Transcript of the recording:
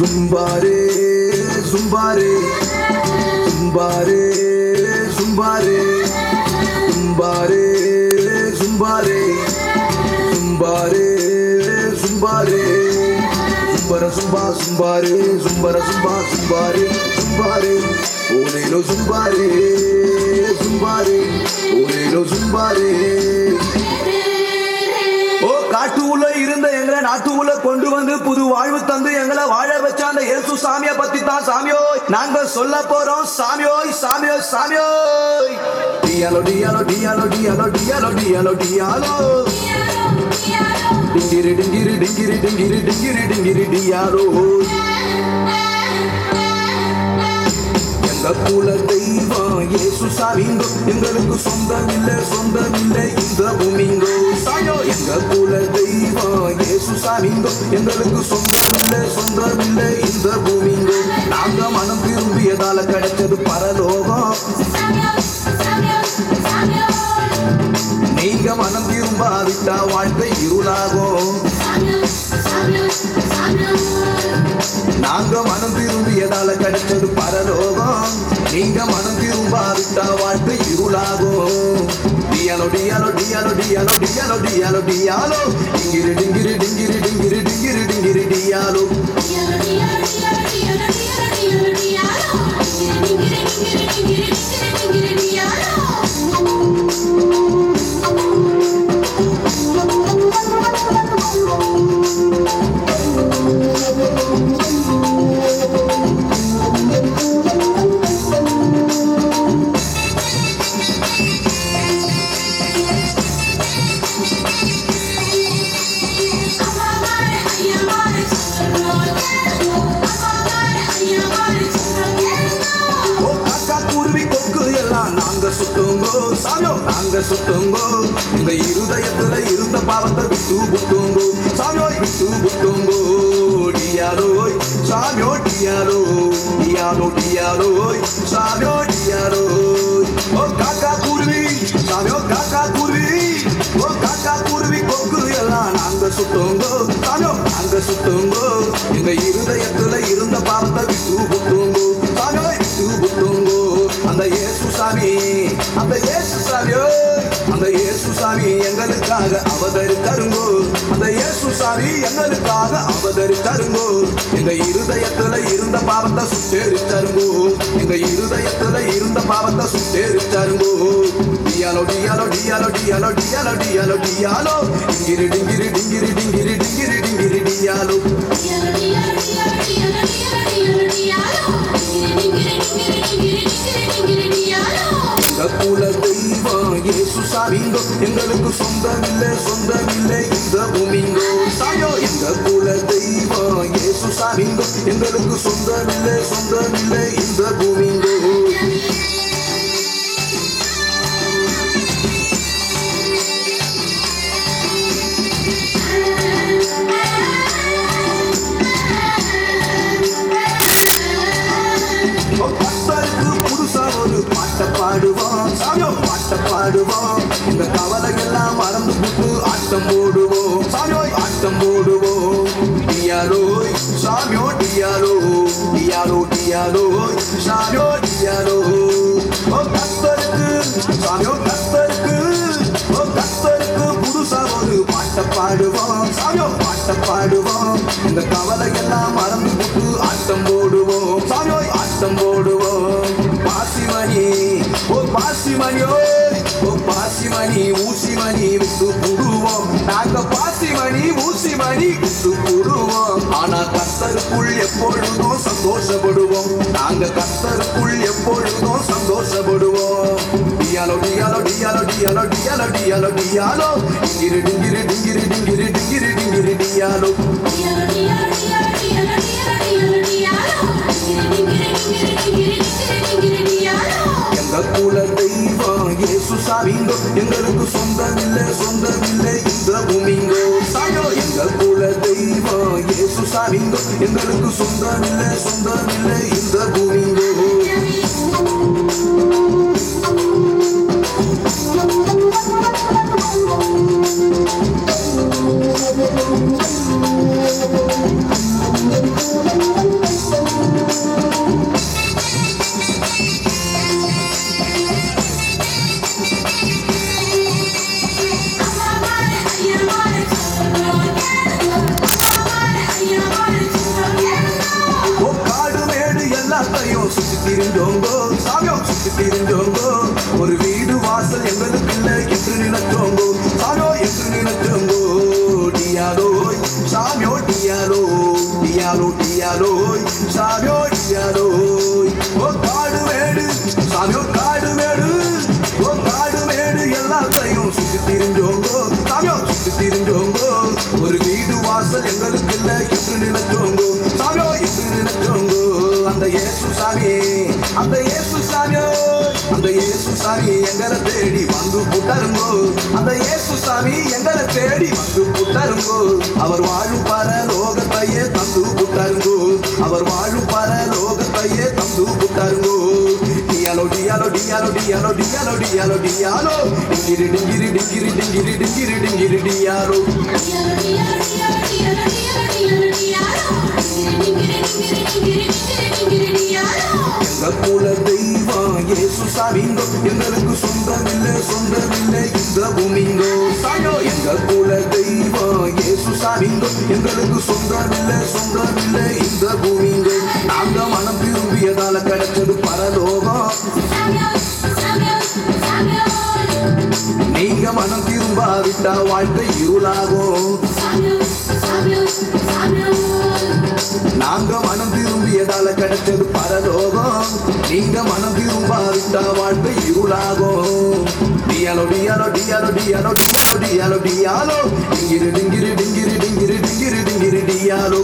Zumbare, zumbare, zumbare, zumbare, zumbare, zumbare, zumbare, zumbare, zumbara zumba, zumbare, zumbara zumba, zumbare, zumbare, olelo zumbare, zumbare, olelo zumbare. காட்டுக்குள்ள இருந்த எங்களை நாட்டுக்குள்ள கொண்டு வந்து புது வாழ்வு தந்து எங்களை வாழ வச்ச அந்த இயேசு சாமியை பத்தி தான் சாமியோ நாங்க சொல்ல போறோம். சாமியோய் சாமியோய் சாமியோய் டியாலோ டியாலோ டியாலோ டியாலோ டியாலோ டியாலோ டியாலோ டிங்கிரி டிங்கிரி டிங்கிரி டிங்கிரி டிங்கிரி டிங்கிரி டியாலோ. எங்க குல தெய்வம் இயேசு சாமிங்கோ, எங்களுக்கு சொந்தம் இல்லை இந்த பூமிங்கோ. சாயோ எங்க குல தெய்வம் இயேசு சாமிங்கோ, எங்களுக்கு சொந்தம் இல்லை இந்த பூமிங்கோ. நாங்க மனம் திரும்பியதால கிடைச்சது பரலோகம், நீங்க மனம் திரும்பாவிட்டா வாழ்க்கை இருளாகும். நாங்க மனம் திரும்பியதால கிடைச்சது பரலோகம், நீங்க மனம் திரும்பாவிட்டா வாழ்க்கை இருளாகும். டியாலோ டியாலோ டியாலோ டியாலோ டியாலோ டியாலோ டியாலோ டிங்கிரி டிங்கிரி டிங்கிரி டிங்கிரி டிங்கிரி டிங்கிரி டியாலோ. நாங்க சுட்டுங்கோ இந்த இருதயத்துல இருந்த பாவத்தை விட்டு புட்டுங்கோ. சாமியோய் விட்டு புட்டுங்கோ. டியாலோய் சாமியோ டியாலோ டியாலோ டியாலோய் சாமியோ டியாலோய். ஓ காக்கா குருவி சாமியோ காக்கா குருவி, ஓ காக்கா குருவி கொக்கு எல்லாம் நாங்க சுட்டுங்கோ. சாமியோ நாங்க சுட்டுங்கோ இந்த இருதயத்துல இருந்த பாவத்தை விட்டு புட்டுங்கோ. சாமியோய் விட்டு புட்டுங்கோ. அந்த இயேசு சாமி, அந்த இயேசு சாமியோ, அந்த இயேசு சாமி எங்களுக்காக அவதரித்தாருங்கோ. அந்த இயேசு சாமி எங்களுக்காக அவதரித்தாருங்கோ. எங்க இருதயத்துல இருந்த பாவத்தை சுட்டெரித்தாருங்கோ. எங்க இருதயத்துல இருந்த பாவத்தை சுட்டெரித்தாருங்கோ. டியாலோ டியாலோ டியாலோ டியாலோ டியாலோ டியாலோ டியாலோ டிங்கிரி டிங்கிரி டிங்கிரி டிங்கிரி டிங்கிரி டிங்கிரி டியாலோ. குல தெய்வம் இயேசு சாமிங்கோ, எங்களுக்கு சொந்தம் இல்லை இந்த பூமிங்கோ. சாயோ எங்க குல தெய்வம் இயேசு சாமிங்கோ, எங்களுக்கு சொந்தம் இல்லை இந்த பூமிங்கோ. பாடுவோம் சாமியோ பாட்ட பாடுவோம், இந்த கவலை எல்லாம் மறந்து புட்டு ஆட்டம் போடுவோம். சாமியோய் ஆட்டம் போடுவோம். டியாலோய் சாமியோ டியாலோ டியாலோ டியாலோய் சாமியோ டியாலோ. ஓ கர்த்தருக்கு சாமியோ கர்த்தருக்கு, ஓ கர்த்தருக்கு புதுசா ஒரு பாட்ட பாடுவோம். சாமியோ பாட்ட பாடுவோம், இந்த கவலை எல்லாம் மறந்து புட்டு ஆட்டம் போடுவோம். சாமியோய் ஆட்டம் போடுவோம். பாசிமணி ஓ பாசிமணியோ, ஓ பாசிமணி ஊசிமணி விட்டு புடுவோம். நாங்க பாசிமணி ஊசிமணி விட்டு புடுவோம். ஆனா கர்த்தருக்குள் எப்பொழுதும் சந்தோஷப்படுவோம். நாங்க கர்த்தருக்குள் எப்பொழுதும் சந்தோஷப்படுவோம். டியாலோ டியாலோ டியாலோ டியாலோ டியாலோ டியாலோ டியாலோ டிங்கிரி டிங்கிரி டிங்கிரி டிங்கிரி டிங்கிரி டிங்கிரி டியாலோ. எங்க குல தெய்வம் இயேசு சாமிங்கோ, எங்களுக்கு சொந்தம் இல்லை இந்த பூமிங்கோ. சாயோ எங்க குல தெய்வம் இயேசு சாமிங்கோ, எங்களுக்கு சொந்தம் இல்லை இந்த பூமிங்கோ. Thank you. திரிஞ்சோங்கோ சாமியோ சுத்தி திரிஞ்சோங்கோ ஒரு வீடு வாசல் எங்களுக்கு இல்லை என்று நினைச்சோங்கோ சாமியோ என்று நினைச்சோங்கோ டியாலோய் சாமியோ டியாலோய் சாமியோ டியாலோய் ஓ காடு மேடு சாமியோ காடு மேடு ஓ காடு மேடு எல்லாத்தையும் சுத்தி திரிஞ்சோங்கோ சாமியோ சுத்தி திரிஞ்சோங்கோ ஒரு வீடு வாசல் எங்களுக்கு இல்லை என்று நினைச்சோங்கோ சாமியோ என்று நினைச்சோங்கோ அந்த இயேசு சாமி எங்களை தேடி வந்து புட்டருங்கோ அந்த இயேசு சாமி எங்களை தேடி வந்து புட்டருங்கோ அவர் வாழும் பரலோகத்தையே தந்து புட்டருங்கோ அவர் வாழும் பரலோகத்தையே தந்து புட்டருங்கோ டியாலோ டியாலோ டியாலோ டியாலோ டியாலோ டியாலோ டியாலோ டிங்கிரி டிங்கிரி டிங்கிரி டிங்கிரி டிங்கிரி டிங்கிரி டியாலோ எங்க குல தெய்வம் இயேசு சாமிங்கோ எங்களுக்கு சொந்தமில்லை இந்த பூமிங்கோ சாமியோ எங்க குல தெய்வம் இயேசு சாமிங்கோ எங்களுக்கு சொந்தமில்லை இந்த பூமிங்கோ நாங்க மனம் திரும்பியதால கிடைச்சது பரலோகம் நீங்க மனம் திரும்பாவிட்டா வாழ்க்கை இருளாகும் நாங்க மனம் திரும்பியதால கிடைச்சது பரலோகம் நீங்க மனம் திரும்பாவிட்டா வாழ்க்கை இருளாகும் டியாலோ டியாலோ டியாலோ டியாலோ டியாலோ டியாலோ டியாலோ டிங்கிரி டிங்கிரி டிங்கிரி டிங்கிரி டிங்கிரி டிங்கிரி டியாலோ